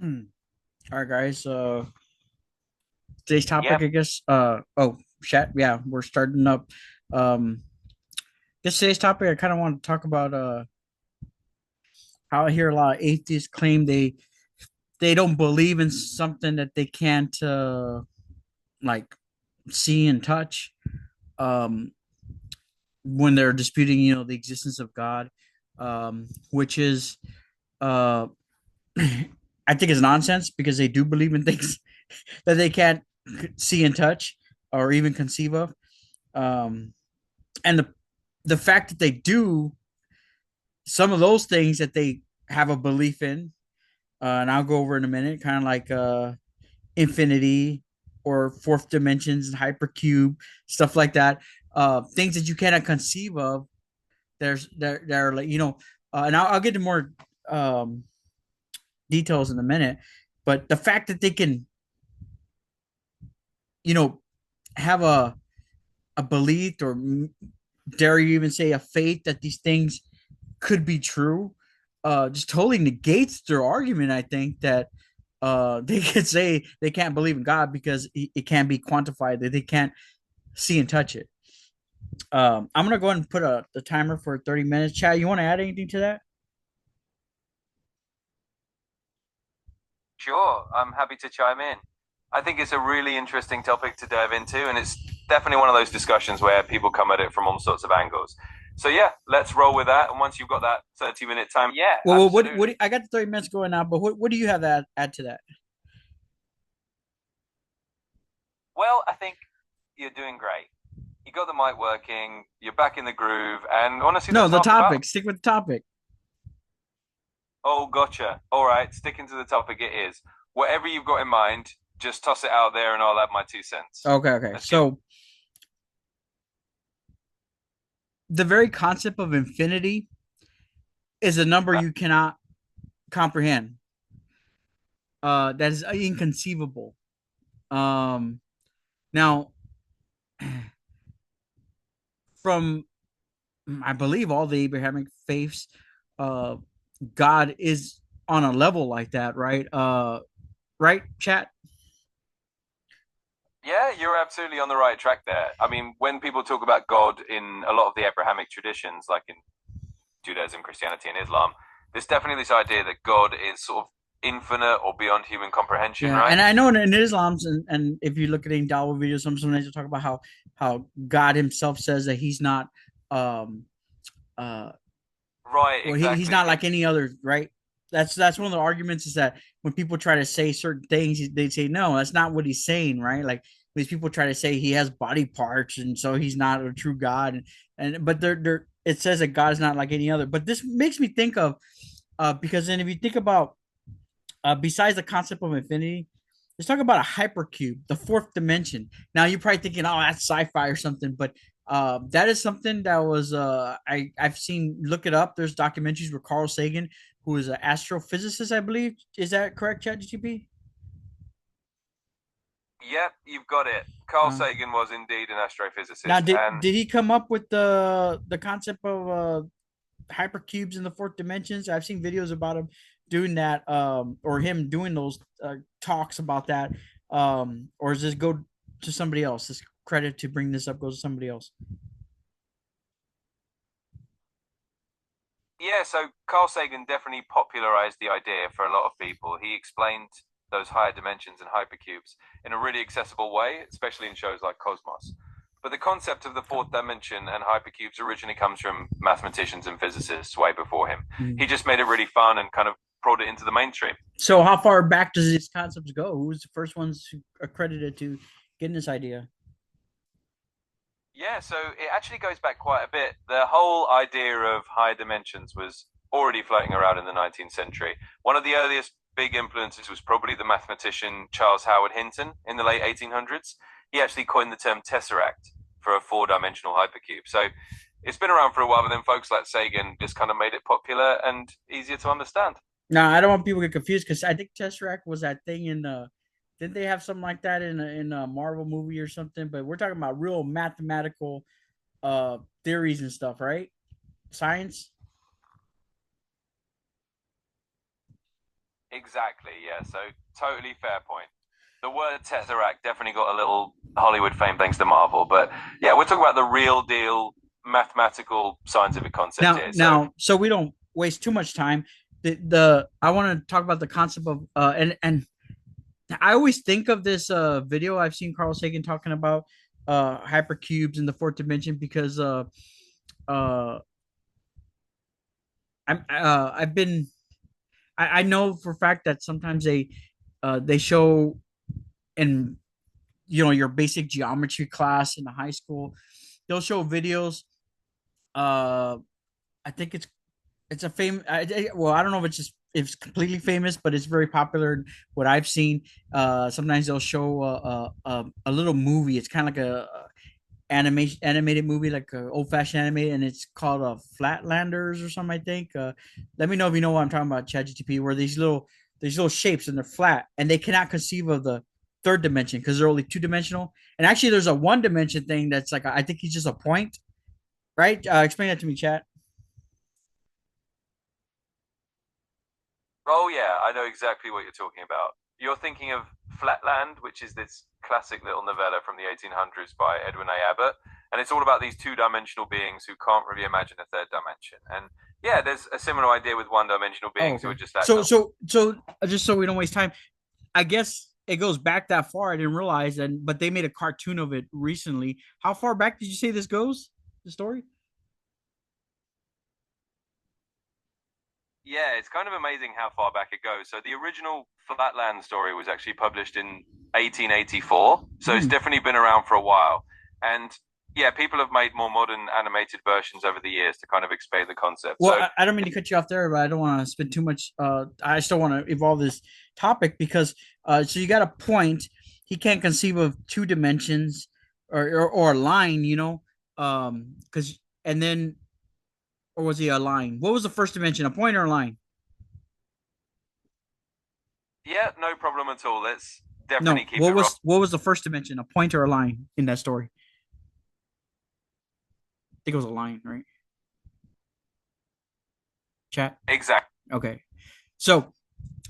All right, guys. Today's topic, Yeah, I guess. Chat. Yeah, we're starting up. Um, this today's topic, I kind of want to talk about how I hear a lot of atheists claim they don't believe in something that they can't like see and touch. Um, when they're disputing, the existence of God, which is uh, I think is nonsense because they do believe in things that they can't see and touch or even conceive of. Um, and the fact that they do some of those things that they have a belief in, and I'll go over in a minute, kind of like infinity or fourth dimensions, hypercube, stuff like that. Things that you cannot conceive of. They're like and I'll get to more um, details in a minute. But the fact that they can, you know, have a belief or dare you even say a faith that these things could be true, just totally negates their argument. I think that they could say they can't believe in God because it can't be quantified, that they can't see and touch it. I'm gonna go ahead and put the timer for 30 minutes. Chad, you want to add anything to that? sure. I'm happy to chime in. I think it's a really interesting topic to dive into, and it's definitely one of those discussions where people come at it from all sorts of angles. So yeah, let's roll with that. And once you've got that 30-minute time, yeah, Well, absolutely. I got the 30 minutes going now, but what do you have to add to that? Well, I think you're doing great. You got the mic working, you're back in the groove, and honestly, No, that's the half the battle. topic. Stick with the topic. Oh, gotcha. All right, sticking to the topic it is. Whatever you've got in mind, just toss it out there and I'll add my 2 cents. Okay, okay. Let's get it. So the very concept of infinity is a number Okay. you cannot comprehend. That is inconceivable. Um, Now, from I believe all the Abrahamic faiths, uh, God is on a level like that, right? Right, chat. Yeah, you're absolutely on the right track there. I mean, when people talk about God in a lot of the Abrahamic traditions, like in Judaism, Christianity, and Islam, there's definitely this idea that God is sort of infinite or beyond human comprehension, Yeah, right? and I know in Islam, and if you look at any Dawa videos, sometimes they talk about how God Himself says that He's not, um, uh, Right, well, he's exactly. not like any other, right? That's one of the arguments is that when people try to say certain things, they say no, that's not what he's saying, right? Like these people try to say he has body parts and so he's not a true God, and but they're it says that God is not like any other. But this makes me think of because then if you think about besides the concept of infinity, let's talk about a hypercube, the fourth dimension. Now you're probably thinking, oh, that's sci-fi or something, but that is something that was I've seen. Look it up. There's documentaries where Carl Sagan, who is an astrophysicist, I believe, is that correct, ChatGPT? Yep, you've got it. Carl Uh, Sagan was indeed an Now, astrophysicist, did and did he come up with the concept of hypercubes in the fourth dimensions? I've seen videos about him doing that, or him doing those talks about that, or does this go to somebody else? This credit to bring this up goes to somebody else. yeah, so Carl Sagan definitely popularized the idea for a lot of people. He explained those higher dimensions and hypercubes in a really accessible way, especially in shows like Cosmos. But the concept of the fourth dimension and hypercubes originally comes from mathematicians and physicists way before him. He just made it really fun and kind of brought it into the mainstream. So, how far back does these concepts go? Who was the first ones who accredited to getting this idea? Yeah, so it actually goes back quite a bit. The whole idea of higher dimensions was already floating around in the 19th century. One of the earliest big influences was probably the mathematician Charles Howard Hinton in the late 1800s. He actually coined the term tesseract for a four-dimensional hypercube. So it's been around for a while, but then folks like Sagan just kind of made it popular and easier to understand. Now, I don't want people to get confused because I think Tesseract was that thing in didn't they have something like that in a Marvel movie or something? But we're talking about real mathematical theories and stuff, right? Science. Exactly, yeah. So totally fair point. The word Tesseract definitely got a little Hollywood fame thanks to Marvel, but yeah, we're talking about the real deal mathematical scientific concept Now, here. So now, so we don't waste too much time. The I want to talk about the concept of and I always think of this video I've seen Carl Sagan talking about hypercubes in the fourth dimension because uh I've been I know for a fact that sometimes they show in your basic geometry class in the high school, they'll show videos. uh I think it's a fame. Well, I don't know if if it's completely famous, but it's very popular. What I've seen, sometimes they'll show a little movie. It's kind of like a animated movie, like a old fashioned animated, and it's called Flatlanders or something. I think. Let me know if you know what I'm talking about, ChatGTP. Where these little shapes and they're flat, and they cannot conceive of the third dimension because they're only two dimensional. And actually, there's a one dimension thing that's like I think he's just a point, right? Explain that to me, chat. oh yeah, I know exactly what you're talking about. You're thinking of Flatland, which is this classic little novella from the 1800s by Edwin A. Abbott, and it's all about these two-dimensional beings who can't really imagine a third dimension. And yeah, there's a similar idea with one-dimensional Oh, beings who okay. are just that little. So just so we don't waste time, I guess it goes back that far. I didn't realize, and but they made a cartoon of it recently. How far back did you say this goes? The story? Yeah, it's kind of amazing how far back it goes. So the original Flatland story was actually published in 1884, so it's Hmm. definitely been around for a while. And yeah, people have made more modern animated versions over the years to kind of explain the concept. Well, So I don't mean to cut you off there, but I don't want to spend too much. I still want to evolve this topic because so you got a point. He can't conceive of two dimensions or a line, because and then or was he a line? What was the first dimension? A point or a line? yeah, no problem at all. Let's definitely No. keep it rock. What was the first dimension? A point or a line in that story? I think it was a line, right? Chat. Exactly. Okay. So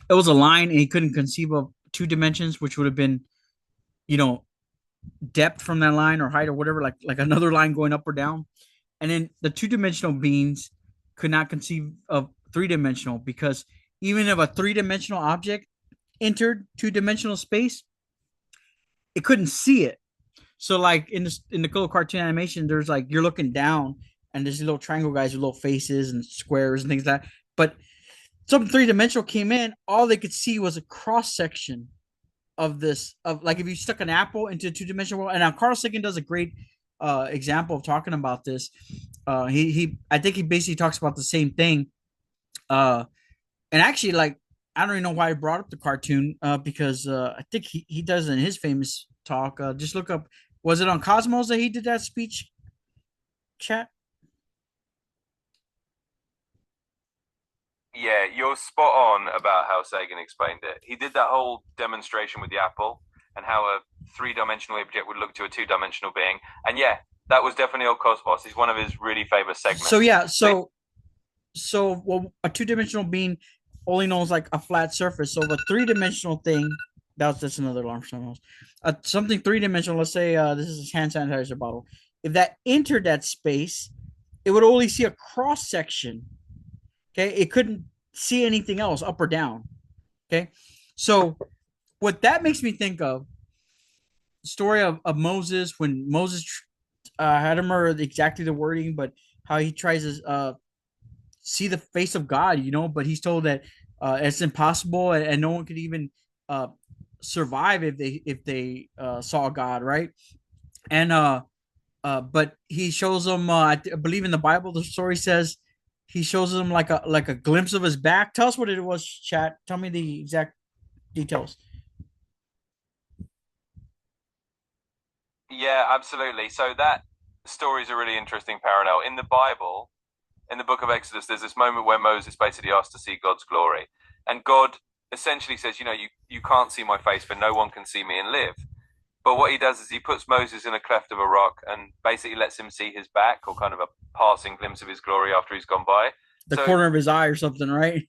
it was a line, and he couldn't conceive of two dimensions, which would have been, you know, depth from that line or height or whatever, like another line going up or down. And then the two dimensional beings could not conceive of three dimensional because even if a three dimensional object entered two dimensional space, it couldn't see it. So like in the little cartoon animation, there's like you're looking down and there's little triangle guys with little faces and squares and things like that. But something three dimensional came in, all they could see was a cross section of this of like if you stuck an apple into a two dimensional world. And now Carl Sagan does a great example of talking about this. He I think he basically talks about the same thing. Uh, and actually, like I don't even know why I brought up the cartoon because I think he does in his famous talk. Just look up. Was it on Cosmos that he did that speech? Chat. Yeah, you're spot on about how Sagan explained it. He did that whole demonstration with the apple and how a three-dimensional object would look to a two-dimensional being. And yeah, that was definitely on Cosmos. It's one of his really famous So segments. yeah, So well, a two dimensional being only knows like a flat surface. So the three dimensional thing, that's just another alarm for someone else. Something three dimensional. Let's say this is a hand sanitizer bottle. If that entered that space, it would only see a cross section. Okay, it couldn't see anything else up or down. Okay, so what that makes me think of the story of Moses when Moses, I don't remember exactly the wording, but how he tries to see the face of God, but he's told that it's impossible and no one could even uh, survive if they saw God, right? And but he shows them. I believe in the Bible, the story says he shows them like a glimpse of his back. Tell us what it was, chat. Tell me the exact details. yeah, absolutely. So that story is a really interesting parallel. In the Bible, in the book of Exodus, there's this moment where Moses basically asks to see God's glory. And God essentially says, you can't see my face, for no one can see me and live. But what he does is he puts Moses in a cleft of a rock and basically lets him see his back or kind of a passing glimpse of his glory after he's gone by. The So corner of his eye or something, right?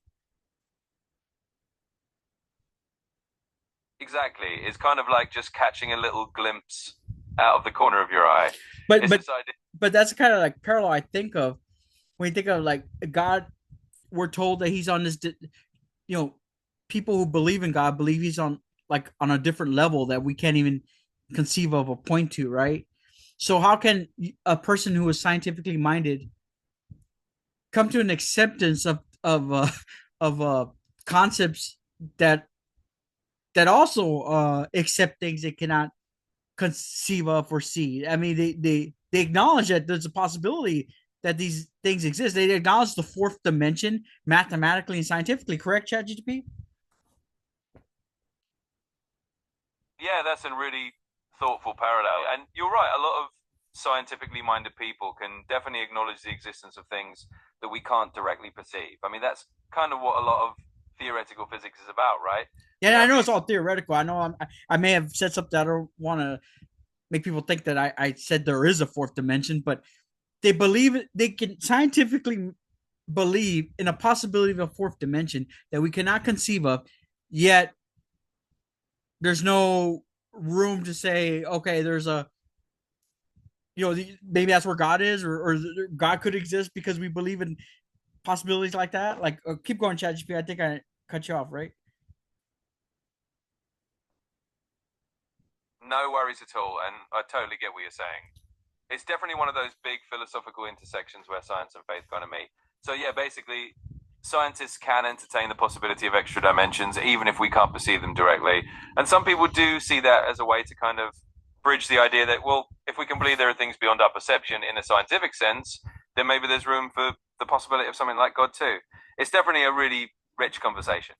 Exactly. It's kind of like just catching a little glimpse out of the corner of your eye. but It's but this idea. but that's kind of like parallel I think of when you think of like God. We're told that he's on this, you know, people who believe in God believe he's on like on a different level that we can't even conceive of or point to, right? So how can a person who is scientifically minded come to an acceptance of concepts that also accept things they cannot conceive of or see? I mean, they acknowledge that there's a possibility that these things exist. They acknowledge the fourth dimension mathematically and scientifically. Correct, ChatGPT? Yeah, that's a really thoughtful parallel. And you're right, a lot of scientifically minded people can definitely acknowledge the existence of things that we can't directly perceive. I mean, that's kind of what a lot of theoretical physics is about, right? We Yeah, I have know it's these. all theoretical. I know I may have said something. I don't want to make people think that I said there is a fourth dimension, but they believe it. They can scientifically believe in a possibility of a fourth dimension that we cannot conceive of. Yet there's no room to say, okay, there's a maybe that's where God is, or God could exist because we believe in possibilities like that. Like, keep going, ChatGPT. I think I cut you off, right? No worries at all. And I totally get what you're saying. It's definitely one of those big philosophical intersections where science and faith kind of meet. So, yeah, basically, scientists can entertain the possibility of extra dimensions, even if we can't perceive them directly. And some people do see that as a way to kind of bridge the idea that, well, if we can believe there are things beyond our perception in a scientific sense, then maybe there's room for the possibility of something like God too. It's definitely a really rich conversation.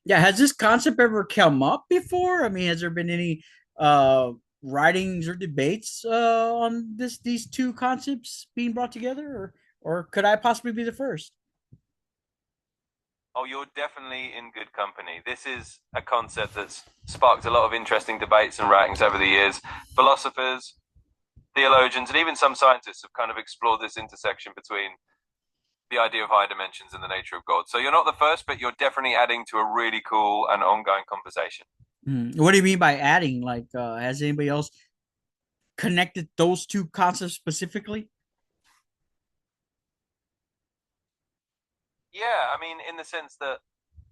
Yeah, has this concept ever come up before? I mean, has there been any uh writings or debates on these two concepts being brought together, or could I possibly be the first? Oh, you're definitely in good company. This is a concept that's sparked a lot of interesting debates and writings over the years. Philosophers, theologians, and even some scientists have kind of explored this intersection between the idea of higher dimensions and the nature of God. So you're not the first, but you're definitely adding to a really cool and ongoing conversation. What do you mean by adding? Like, has anybody else connected those two concepts specifically? Yeah, I mean, in the sense that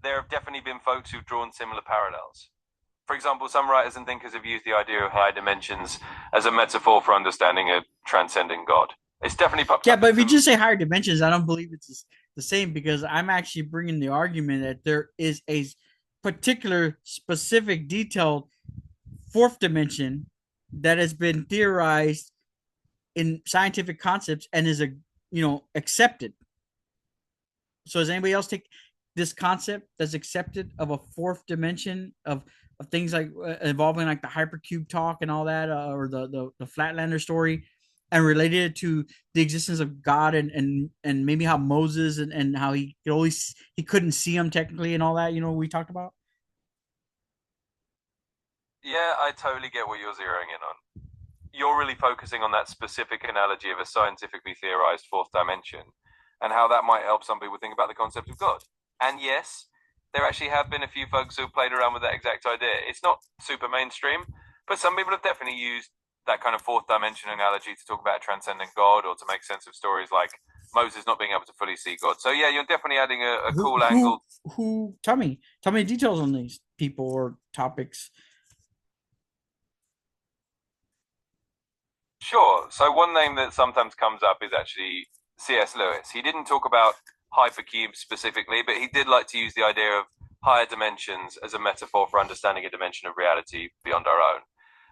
there have definitely been folks who've drawn similar parallels. For example, some writers and thinkers have used the idea of higher dimensions as a metaphor for understanding a transcendent God. It's definitely popped Yeah, up but in if you some. just say higher dimensions, I don't believe it's the same, because I'm actually bringing the argument that there is a particular, specific, detailed fourth dimension that has been theorized in scientific concepts and is accepted. So does anybody else take this concept that's accepted of a fourth dimension of things like involving like the hypercube talk and all that, or the Flatlander story, and related it to the existence of God, and maybe how Moses and how he couldn't see him technically and all that, we talked about. Yeah, I totally get what you're zeroing in on. You're really focusing on that specific analogy of a scientifically theorized fourth dimension and how that might help some people think about the concept of God. And yes, there actually have been a few folks who have played around with that exact idea. It's not super mainstream, but some people have definitely used that kind of fourth dimension analogy to talk about a transcendent God or to make sense of stories like Moses not being able to fully see God. So yeah, you're definitely adding a who cool who angle. who tell me details on these people or topics. Sure. So one name that sometimes comes up is actually C.S. Lewis. He didn't talk about hypercubes specifically, but he did like to use the idea of higher dimensions as a metaphor for understanding a dimension of reality beyond our own.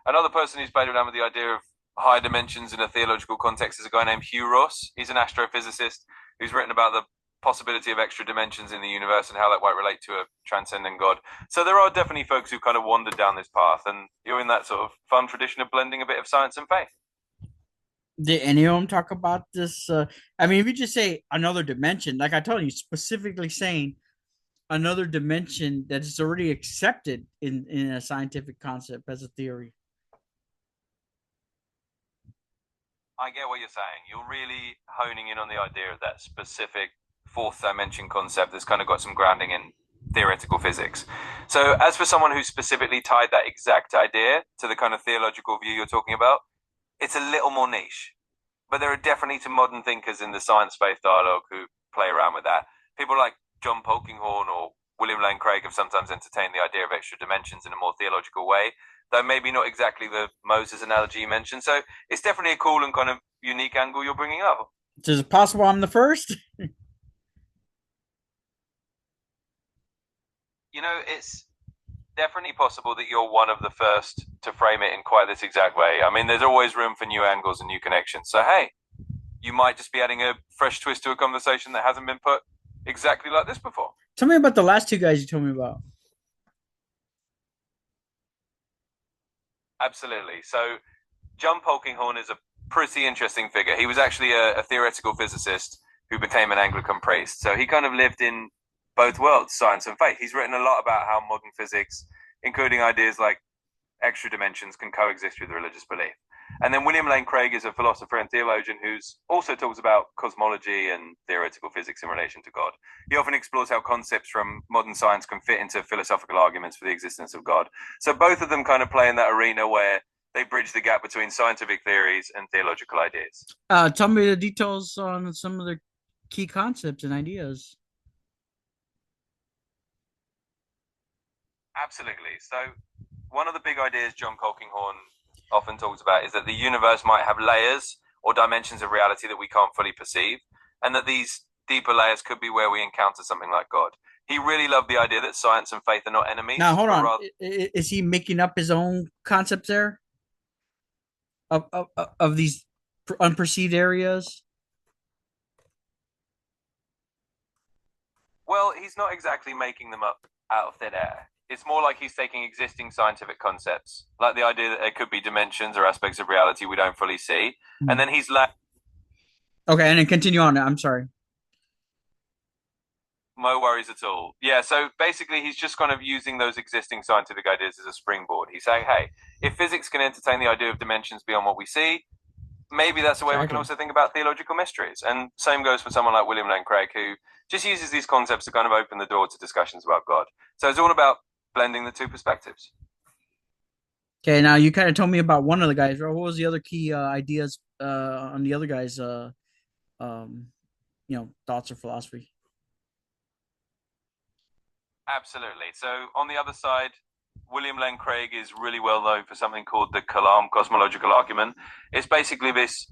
Another person who's played around with the idea of higher dimensions in a theological context is a guy named Hugh Ross. He's an astrophysicist who's written about the possibility of extra dimensions in the universe and how that might relate to a transcendent God. So there are definitely folks who kind of wandered down this path, and you're in that sort of fun tradition of blending a bit of science and faith. Did any of them talk about this? I mean, if you just say another dimension, like I told you, specifically saying another dimension that is already accepted in a scientific concept as a theory. I get what you're saying. You're really honing in on the idea of that specific fourth dimension concept that's kind of got some grounding in theoretical physics. So, as for someone who specifically tied that exact idea to the kind of theological view you're talking about, it's a little more niche. But there are definitely some modern thinkers in the science-based dialogue who play around with that. People like John Polkinghorne or William Lane Craig have sometimes entertained the idea of extra dimensions in a more theological way, though maybe not exactly the Moses analogy you mentioned. So it's definitely a cool and kind of unique angle you're bringing up. Is it possible I'm the first? It's definitely possible that you're one of the first to frame it in quite this exact way. I mean, there's always room for new angles and new connections. So, hey, you might just be adding a fresh twist to a conversation that hasn't been put exactly like this before. Tell me about the last two guys you told me about. Absolutely. So, John Polkinghorne is a pretty interesting figure. He was actually a theoretical physicist who became an Anglican priest. So, he kind of lived in both worlds, science and faith. He's written a lot about how modern physics, including ideas like extra dimensions, can coexist with religious belief. And then William Lane Craig is a philosopher and theologian who's also talks about cosmology and theoretical physics in relation to God. He often explores how concepts from modern science can fit into philosophical arguments for the existence of God. So both of them kind of play in that arena where they bridge the gap between scientific theories and theological ideas. Tell me the details on some of the key concepts and ideas. Absolutely. So one of the big ideas John Polkinghorne often talks about is that the universe might have layers or dimensions of reality that we can't fully perceive, and that these deeper layers could be where we encounter something like God. He really loved the idea that science and faith are not enemies, Now, hold but on. rather. Is he making up his own concepts there of these unperceived areas? Well, he's not exactly making them up out of thin air. It's more like he's taking existing scientific concepts, like the idea that there could be dimensions or aspects of reality we don't fully see, and then he's Okay, and then continue on. I'm sorry. no worries at all. Yeah, so basically, he's just kind of using those existing scientific ideas as a springboard. He's saying, hey, if physics can entertain the idea of dimensions beyond what we see, maybe that's a way we can also think about theological mysteries. And same goes for someone like William Lane Craig, who just uses these concepts to kind of open the door to discussions about God. So it's all about blending the two perspectives. Okay, now you kind of told me about one of the guys. What was the other key ideas on the other guys' um, thoughts or philosophy? Absolutely. So on the other side, William Lane Craig is really well known for something called the Kalam cosmological argument. It's basically this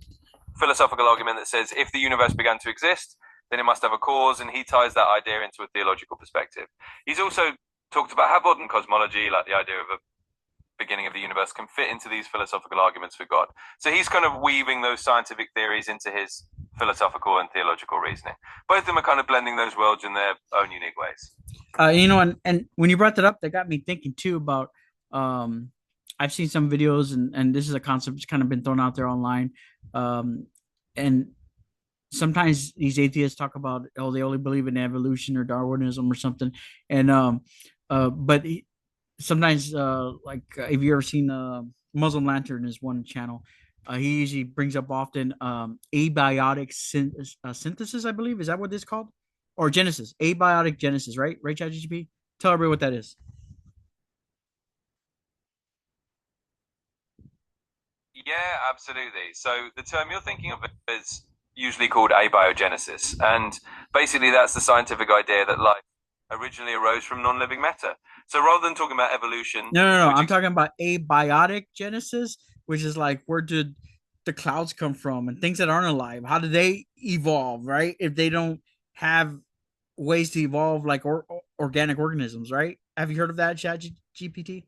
philosophical argument that says if the universe began to exist, then it must have a cause, and he ties that idea into a theological perspective. He's also talked about how modern cosmology, like the idea of a beginning of the universe, can fit into these philosophical arguments for God. So he's kind of weaving those scientific theories into his philosophical and theological reasoning. Both of them are kind of blending those worlds in their own unique ways. And when you brought that up, that got me thinking too about um, I've seen some videos, and this is a concept that's kind of been thrown out there online. And sometimes these atheists talk about, oh, they only believe in evolution or Darwinism or something. And but sometimes like if you ever seen Muslim Lantern is one channel. He usually brings up often abiotic synthesis, I believe. Is that what this is called? Or Genesis, abiotic Genesis, right? Right, ChatGPT? Tell everybody what that is. Yeah, absolutely. So the term you're thinking of is usually called abiogenesis, and basically that's the scientific idea that life originally arose from non-living matter. So rather than talking about evolution, No. which I'm talking about abiotic Genesis, which is like where did the clouds come from and things that aren't alive? How do they evolve, right? If they don't have ways to evolve like organic organisms, right? Have you heard of that, Chat GPT?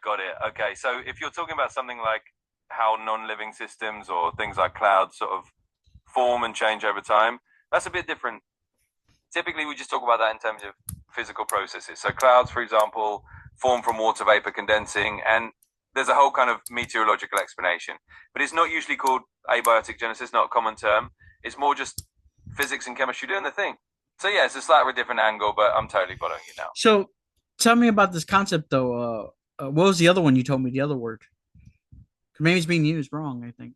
got it. Okay, so if you're talking about something like how non-living systems or things like clouds sort of form and change over time, that's a bit different. Typically, we just talk about that in terms of physical processes. So clouds, for example, form from water vapor condensing, and there's a whole kind of meteorological explanation. But it's not usually called abiotic genesis, not a common term. It's more just physics and chemistry doing the thing. So yeah, it's a slightly different angle, but I'm totally following you now. So tell me about this concept though. What was the other one you told me? The other word? Maybe it's being used wrong. I think.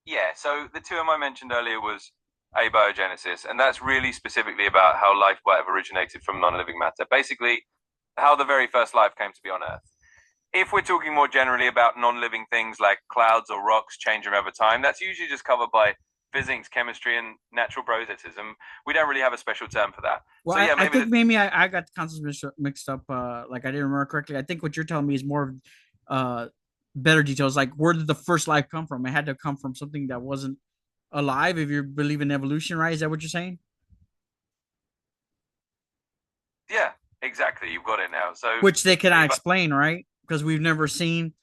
Yeah, so the two I mentioned earlier was abiogenesis, and that's really specifically about how life might have originated from non-living matter. Basically, how the very first life came to be on Earth. If we're talking more generally about non-living things like clouds or rocks changing over time, that's usually just covered by physics, chemistry, and natural processes, and we don't really have a special term for that. Well, So yeah, I maybe think the maybe I got the concepts mixed up. Like I didn't remember correctly. I think what you're telling me is more uh better details. Like where did the first life come from? It had to come from something that wasn't alive. If you believe in evolution, right? Is that what you're saying? yeah, exactly. You've got it now. So Which they cannot about explain, right? Because we've never seen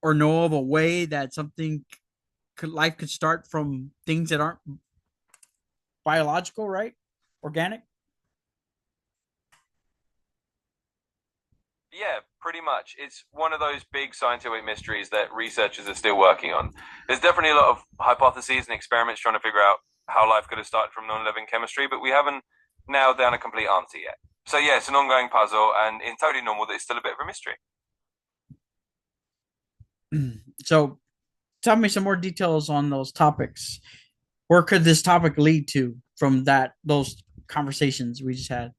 or know of a way that something life could start from things that aren't biological, right? Organic. yeah, pretty much. It's one of those big scientific mysteries that researchers are still working on. There's definitely a lot of hypotheses and experiments trying to figure out how life could have started from non-living chemistry, but we haven't nailed down a complete answer yet. So yeah, it's an ongoing puzzle, and in totally normal that it's still a bit of a mystery. So tell me some more details on those topics. Where could this topic lead to from that those conversations we just had?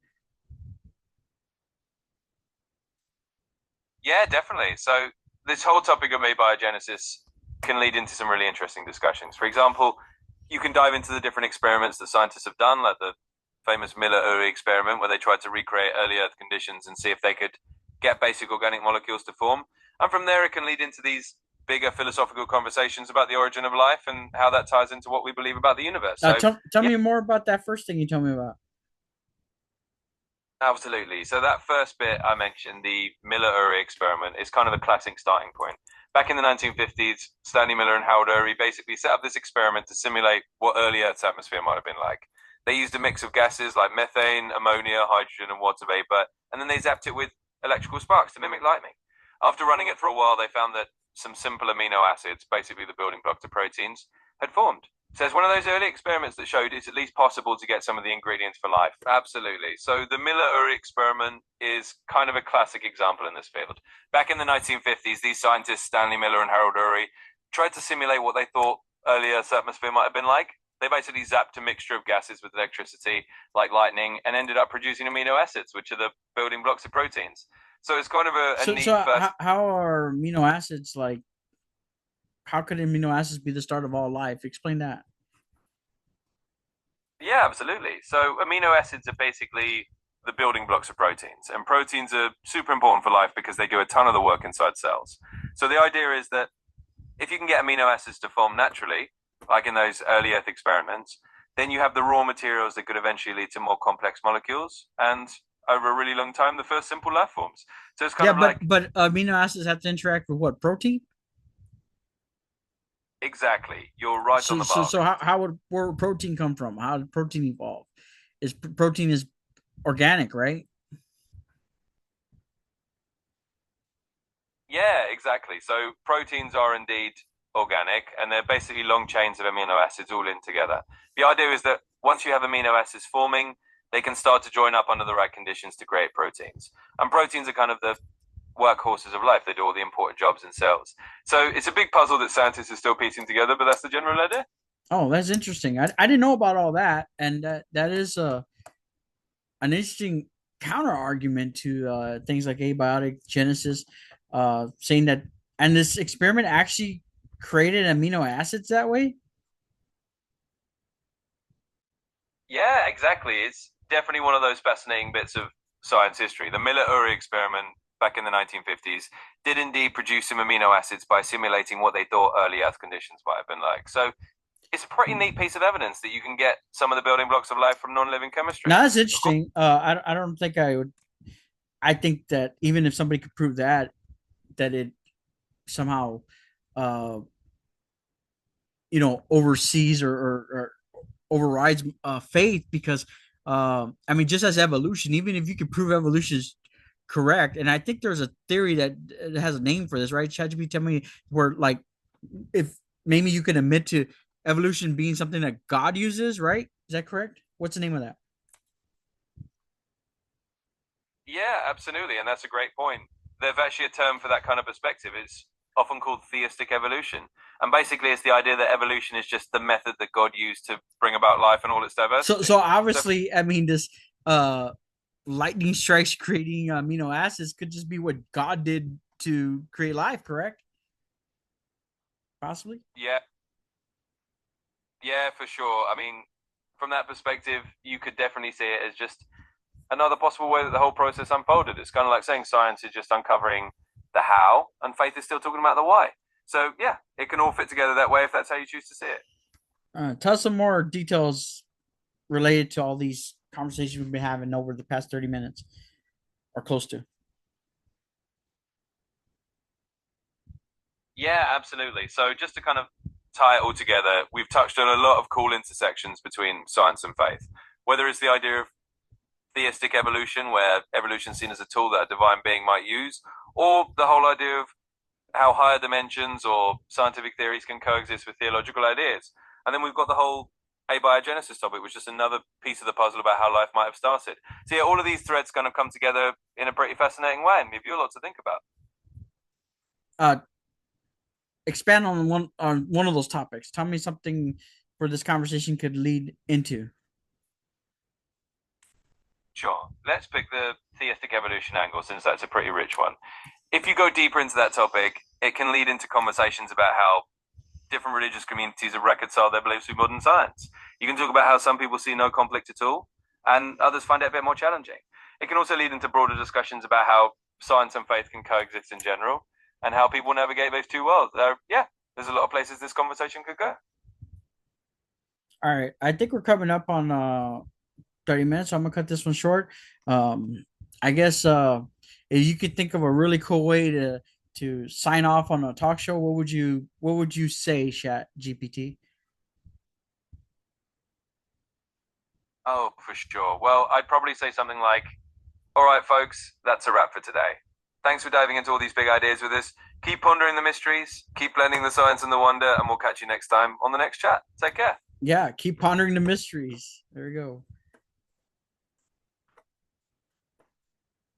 Yeah, definitely. So this whole topic of abiogenesis can lead into some really interesting discussions. For example, you can dive into the different experiments that scientists have done, like the famous Miller-Urey experiment, where they tried to recreate early Earth conditions and see if they could get basic organic molecules to form. And from there, it can lead into these bigger philosophical conversations about the origin of life and how that ties into what we believe about the universe. So, Tell yeah, me more about that first thing you told me about. absolutely. So that first bit I mentioned, the Miller-Urey experiment, is kind of a classic starting point. Back in the 1950s, Stanley Miller and Howard Urey basically set up this experiment to simulate what early Earth's atmosphere might have been like. They used a mix of gases like methane, ammonia, hydrogen, and water vapor, and then they zapped it with electrical sparks to mimic lightning. After running it for a while, they found that some simple amino acids, basically the building blocks of proteins, had formed. So it's one of those early experiments that showed it's at least possible to get some of the ingredients for life. Absolutely. So the Miller-Urey experiment is kind of a classic example in this field. Back in the 1950s, these scientists, Stanley Miller and Harold Urey, tried to simulate what they thought early Earth's atmosphere might have been like. They basically zapped a mixture of gases with electricity, like lightning, and ended up producing amino acids, which are the building blocks of proteins. So it's kind of a So neat first. how are amino acids like? How could amino acids be the start of all life? Explain that. Yeah, absolutely. So amino acids are basically the building blocks of proteins, and proteins are super important for life because they do a ton of the work inside cells. So the idea is that if you can get amino acids to form naturally, like in those early Earth experiments, then you have the raw materials that could eventually lead to more complex molecules, and over a really long time, the first simple life forms. So it's kind Yeah, of like but amino acids have to interact with what protein? exactly, you're right on the mark. So how would where would protein come from? How did protein evolve? Is protein is organic, right? Yeah, exactly. So proteins are indeed organic, and they're basically long chains of amino acids all in together. The idea is that once you have amino acids forming, they can start to join up under the right conditions to create proteins. And proteins are kind of the workhorses of life. They do all the important jobs in cells. So it's a big puzzle that scientists are still piecing together, but that's the general idea. Oh, that's interesting. I didn't know about all that, and that is an interesting counter argument to things like abiotic genesis, saying that and this experiment actually created amino acids that way. Yeah, exactly. It's definitely one of those fascinating bits of science history. The Miller-Urey experiment back in the 1950s did indeed produce some amino acids by simulating what they thought early Earth conditions might have been like. So it's a pretty neat piece of evidence that you can get some of the building blocks of life from non-living chemistry. Now that's interesting. I don't think I would. I think that even if somebody could prove that, that it somehow, uh, oversees or overrides faith because I mean, just as evolution, even if you can prove evolution is correct, and I think there's a theory that has a name for this, right? ChatGPT, tell me where like if maybe you can admit to evolution being something that God uses, right? Is that correct? What's the name of that? Yeah, absolutely, and that's a great point. There's actually a term for that kind of perspective. It's often called theistic evolution. And basically, it's the idea that evolution is just the method that God used to bring about life and all its So diversity. so So, obviously, I mean, this uh lightning strikes creating amino acids could just be what God did to create life, correct? Possibly. yeah, yeah, for sure. I mean, from that perspective, you could definitely see it as just another possible way that the whole process unfolded. It's kind of like saying science is just uncovering the how, and faith is still talking about the why. So, yeah, it can all fit together that way if that's how you choose to see it. Tell us some more details related to all these conversations we've been having over the past 30 minutes or close to. Yeah, absolutely. So, just to kind of tie it all together, we've touched on a lot of cool intersections between science and faith. Whether it's the idea of theistic evolution, where evolution is seen as a tool that a divine being might use, or the whole idea of how higher dimensions or scientific theories can coexist with theological ideas. And then we've got the whole abiogenesis topic, which is another piece of the puzzle about how life might have started. So yeah, all of these threads kind of come together in a pretty fascinating way and give you a lot to think about. Uh, Expand on one of those topics. Tell me something where this conversation could lead into. Sure. Let's pick the theistic evolution angle since that's a pretty rich one. If you go deeper into that topic, it can lead into conversations about how different religious communities have reconciled their beliefs with modern science. You can talk about how some people see no conflict at all, and others find it a bit more challenging. It can also lead into broader discussions about how science and faith can coexist in general, and how people navigate those two worlds. Yeah, there's a lot of places this conversation could go. All right, I think we're coming up on 30 minutes, so I'm gonna cut this one short. Um, I guess if you could think of a really cool way to sign off on a talk show, what would you say, Chat GPT? Oh, for sure. Well, I'd probably say something like, all right, folks, that's a wrap for today. Thanks for diving into all these big ideas with us. Keep pondering the mysteries, keep blending the science and the wonder, and we'll catch you next time on the next chat. Take care. Yeah, keep pondering the mysteries. There we go.